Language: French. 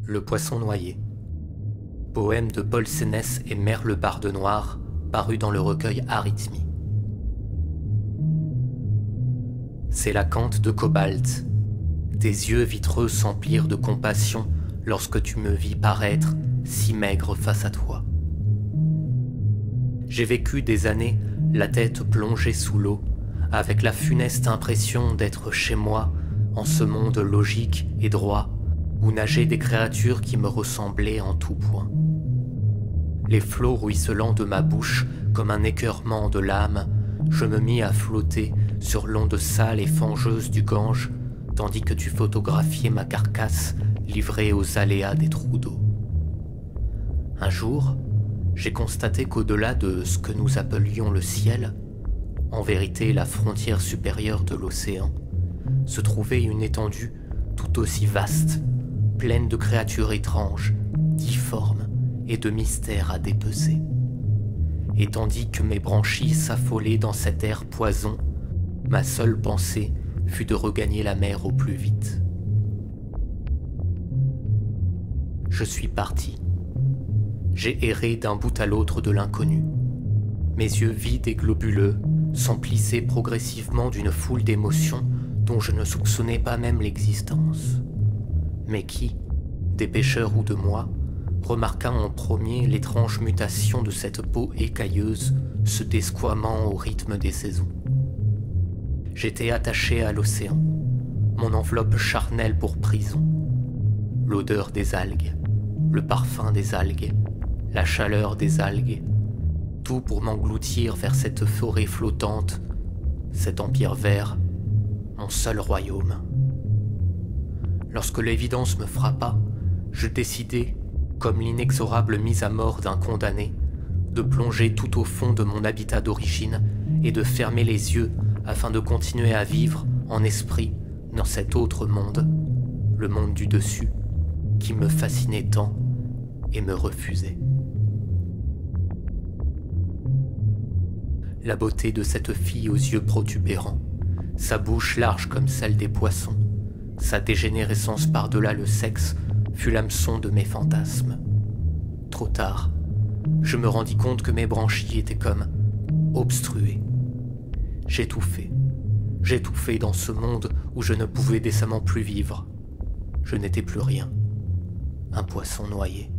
Le poisson noyé. Poème de Paul Sénès et Merle Bardenoir, paru dans le recueil Arythmie. C'est la cante de cobalt. Tes yeux vitreux s'emplirent de compassion lorsque tu me vis paraître si maigre face à toi. J'ai vécu des années, la tête plongée sous l'eau, avec la funeste impression d'être chez moi, en ce monde logique et droit, où nageaient des créatures qui me ressemblaient en tout point. Les flots ruisselant de ma bouche, comme un écœurement de l'âme, je me mis à flotter sur l'onde sale et fangeuse du Gange, tandis que tu photographiais ma carcasse livrée aux aléas des trous d'eau. Un jour, j'ai constaté qu'au-delà de ce que nous appelions le ciel, en vérité la frontière supérieure de l'océan, se trouvait une étendue tout aussi vaste, pleine de créatures étranges, difformes et de mystères à dépecer. Et tandis que mes branchies s'affolaient dans cet air poison, ma seule pensée fut de regagner la mer au plus vite. Je suis parti. J'ai erré d'un bout à l'autre de l'inconnu. Mes yeux vides et globuleux s'emplissaient progressivement d'une foule d'émotions dont je ne soupçonnais pas même l'existence. Mais qui, des pêcheurs ou de moi, remarqua en premier l'étrange mutation de cette peau écailleuse se desquamant au rythme des saisons. J'étais attaché à l'océan, mon enveloppe charnelle pour prison. L'odeur des algues, le parfum des algues, la chaleur des algues, tout pour m'engloutir vers cette forêt flottante, cet empire vert, mon seul royaume. Lorsque l'évidence me frappa, je décidai, comme l'inexorable mise à mort d'un condamné, de plonger tout au fond de mon habitat d'origine et de fermer les yeux afin de continuer à vivre en esprit dans cet autre monde, le monde du dessus, qui me fascinait tant et me refusait. La beauté de cette fille aux yeux protubérants, sa bouche large comme celle des poissons, sa dégénérescence par-delà le sexe fut l'hameçon de mes fantasmes. Trop tard, je me rendis compte que mes branchies étaient comme obstruées. J'étouffais dans ce monde où je ne pouvais décemment plus vivre. Je n'étais plus rien, un poisson noyé.